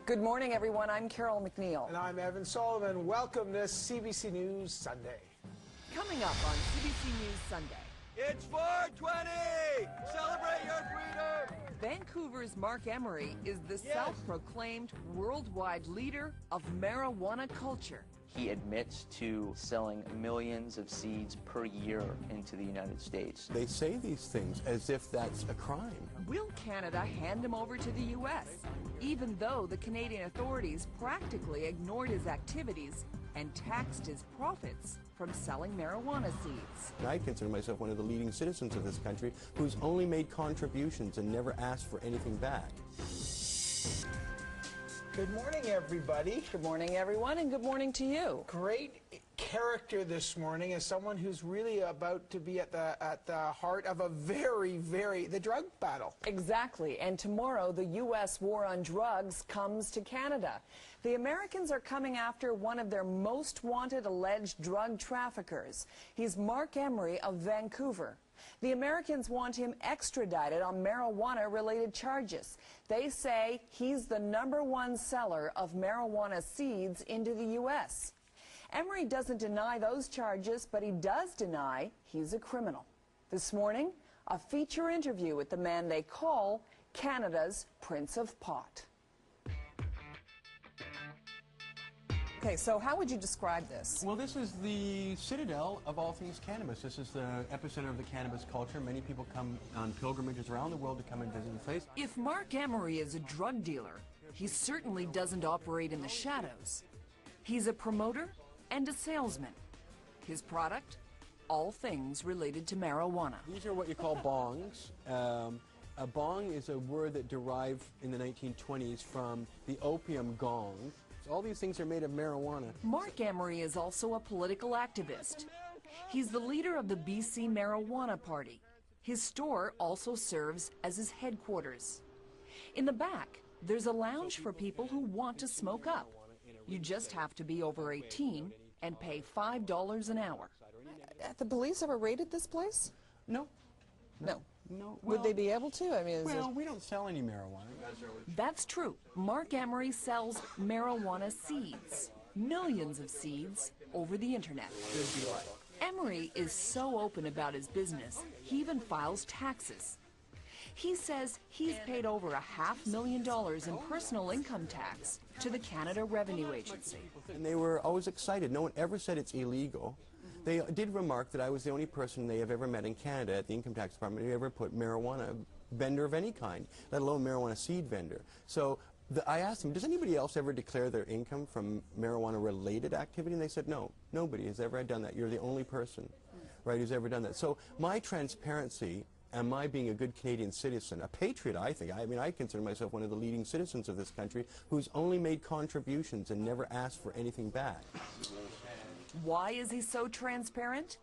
Good morning, everyone. I'm Carol McNeil. And I'm Evan Sullivan. Welcome to CBC News Sunday. Coming up on CBC News Sunday. It's 420! Celebrate your freedom! Vancouver's Marc Emery is the self-proclaimed worldwide leader of marijuana culture. He admits to selling millions of seeds per year into the United States. They say these things as if that's a crime. Will Canada hand him over to the U.S., even though the Canadian authorities practically ignored his activities and taxed his profits from selling marijuana seeds? I consider myself one of the leading citizens of this country who's only made contributions and never asked for anything back. Good morning, everybody. Good morning, everyone, and good morning to you. Great character this morning as someone who's really about to be at the heart of a the drug battle. Exactly, and tomorrow the U.S. war on drugs comes to Canada. The Americans are coming after one of their most wanted alleged drug traffickers. He's Marc Emery of Vancouver. The Americans want him extradited on marijuana-related charges. They say he's the #1 seller of marijuana seeds into the U.S. Emery doesn't deny those charges, but he does deny he's a criminal. This morning, a feature interview with the man they call Canada's Prince of Pot. Okay, so how would you describe this? Well, this is the citadel of all things cannabis. This is the epicenter of the cannabis culture. Many people come on pilgrimages around the world to come and visit the place. If Marc Emery is a drug dealer, he certainly doesn't operate in the shadows. He's a promoter and a salesman. His product? All things related to marijuana. These are what you call bongs. A bong is a word that derived in the 1920s from the opium gong. So all these things are made of marijuana. Marc Emery is also a political activist. He's the leader of the BC Marijuana Party. His store also serves as his headquarters. In the back, there's a lounge for people who want to smoke up. You just have to be over 18 and pay $5 an hour. Have the police ever raided this place? No. No. No. Would they be able to? I mean, well, we don't sell any marijuana. That's true. Marc Emery sells marijuana seeds. Millions of seeds over the internet. Emery is so open about his business, he even files taxes. He says he's paid over $500,000 in personal income tax to the Canada Revenue Agency. And they were always excited. No one ever said it's illegal. They did remark that I was the only person they have ever met in Canada at the Income Tax Department who ever put marijuana vendor of any kind, let alone marijuana seed vendor. So I asked them, does anybody else ever declare their income from marijuana-related activity? And they said, no, nobody has ever done that. You're the only person, right, who's ever done that. So my transparency and my being a good Canadian citizen, a patriot, I think. I mean, I consider myself one of the leading citizens of this country who's only made contributions and never asked for anything back. Why is he so transparent?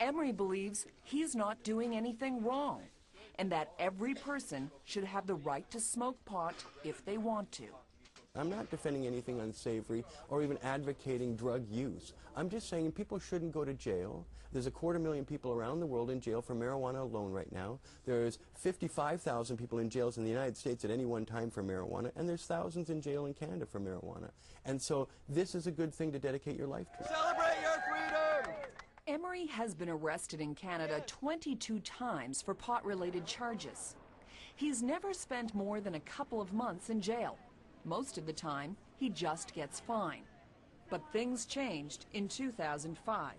Emery believes he's not doing anything wrong, and that every person should have the right to smoke pot if they want to. I'm not defending anything unsavory or even advocating drug use. I'm just saying people shouldn't go to jail. There's 250,000 people around the world in jail for marijuana alone right now. There's 55,000 people in jails in the United States at any one time for marijuana, and there's thousands in jail in Canada for marijuana. And so this is a good thing to dedicate your life to. Celebrate your freedom! Emery has been arrested in Canada 22 times for pot-related charges. He's never spent more than a couple of months in jail. Most of the time, he just gets fined. But things changed in 2005.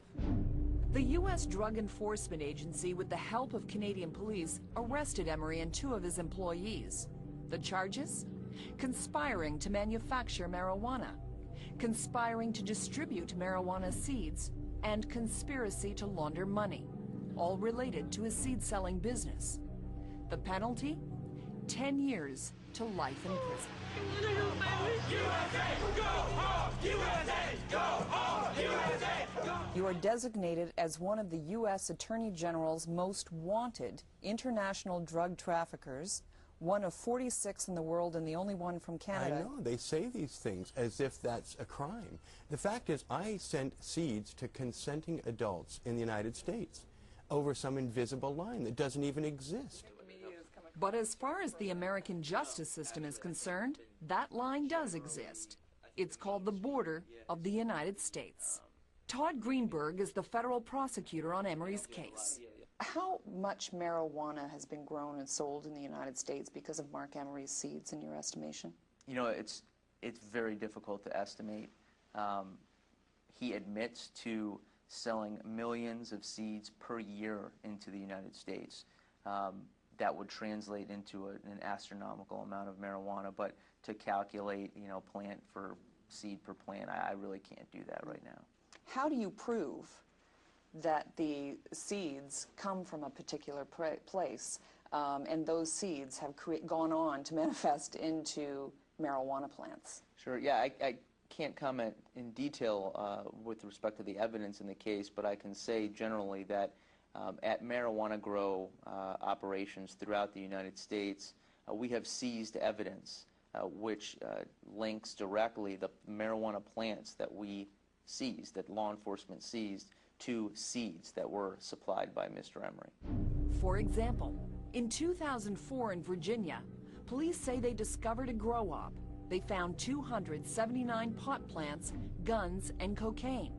The U.S. Drug Enforcement Agency, with the help of Canadian police, arrested Emery and 2 of his employees. The charges? Conspiring to manufacture marijuana, conspiring to distribute marijuana seeds, and conspiracy to launder money, all related to his seed-selling business. The penalty? 10 years to life in prison. USA, go home! USA, go home! USA, go home! You are designated as one of the U.S. Attorney General's most wanted international drug traffickers, one of 46 in the world and the only one from Canada. I know. They say these things as if that's a crime. The fact is, I sent seeds to consenting adults in the United States over some invisible line that doesn't even exist. But as far as the American justice system is concerned, that line does exist. It's called the border of the United States. Todd Greenberg is the federal prosecutor on Emery's case. How much marijuana has been grown and sold in the United States because of Marc Emery's seeds, in your estimation? You know, it's very difficult to estimate. He admits to selling millions of seeds per year into the United States. That would translate into an astronomical amount of marijuana, but to calculate, you know, plant for seed per plant, I really can't do that right now. How do you prove that the seeds come from a particular place and those seeds have gone on to manifest into marijuana plants? Sure, yeah, I can't comment in detail with respect to the evidence in the case, but I can say generally that at marijuana grow operations throughout the United States, we have seized evidence which links directly the marijuana plants that we seized, that law enforcement seized, to seeds that were supplied by Mr. Emery. For example, in 2004 in Virginia, police say they discovered a grow-op. They found 279 pot plants, guns, and cocaine.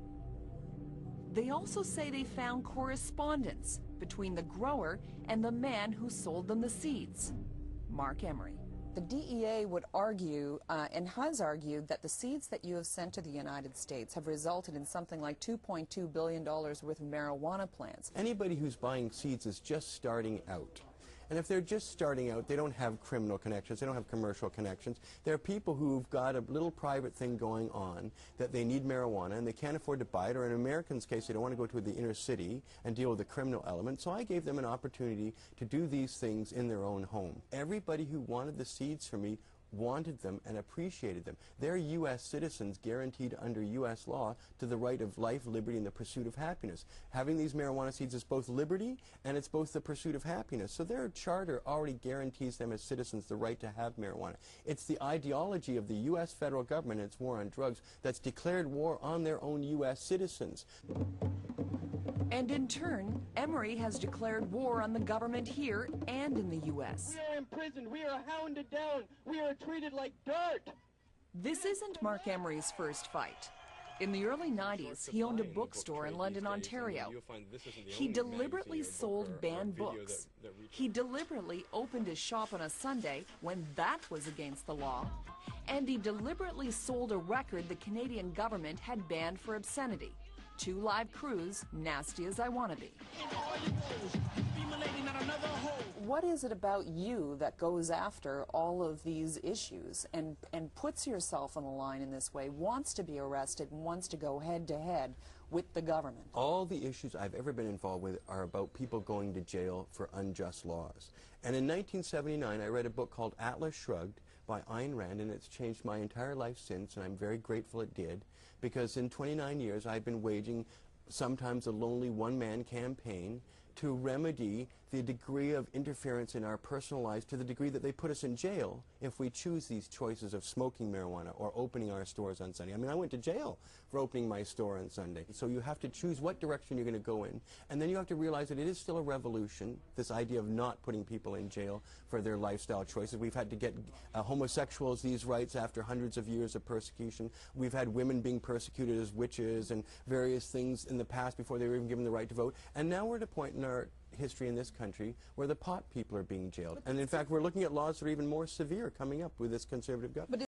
They also say they found correspondence between the grower and the man who sold them the seeds, Marc Emery. The DEA would argue, and has argued, that the seeds that you have sent to the United States have resulted in something like $2.2 billion worth of marijuana plants. Anybody who's buying seeds is just starting out. And if they're just starting out, they don't have criminal connections, they don't have commercial connections. There are people who've got a little private thing going on that they need marijuana and they can't afford to buy it, or in Americans' case, they don't want to go to the inner city and deal with the criminal element. So I gave them an opportunity to do these things in their own home. Everybody who wanted the seeds from me wanted them and appreciated them. They're U.S. citizens guaranteed under U.S. law to the right of life, liberty, and the pursuit of happiness. Having these marijuana seeds is both liberty and it's both the pursuit of happiness. So their charter already guarantees them as citizens the right to have marijuana. It's the ideology of the U.S. federal government and its war on drugs that's declared war on their own U.S. citizens. And in turn, Emery has declared war on the government here and in the U.S. We are imprisoned. We are hounded down. We are treated like dirt. This isn't Marc Emery's first fight. In the early 90s, he owned a bookstore in London, Ontario. He deliberately sold banned books. He deliberately opened his shop on a Sunday when that was against the law. And he deliberately sold a record the Canadian government had banned for obscenity. 2 Live Crews, Nasty as I Wanna Be. What is it about you that goes after all of these issues and puts yourself on the line in this way, wants to be arrested and wants to go head-to-head with the government? All the issues I've ever been involved with are about people going to jail for unjust laws. And in 1979, I read a book called Atlas Shrugged by Ayn Rand, and it's changed my entire life since, and I'm very grateful it did, because in 29 years I've been waging sometimes a lonely one-man campaign to remedy the degree of interference in our personal lives to the degree that they put us in jail if we choose these choices of smoking marijuana or opening our stores on Sunday. I mean, I went to jail for opening my store on Sunday. So you have to choose what direction you're going to go in, and then you have to realize that it is still a revolution, this idea of not putting people in jail for their lifestyle choices. We've had to get homosexuals these rights after hundreds of years of persecution. We've had women being persecuted as witches and various things in the past before they were even given the right to vote. And now we're at a point in our history in this country where the pot people are being jailed. And in fact, we're looking at laws that are even more severe coming up with this conservative government.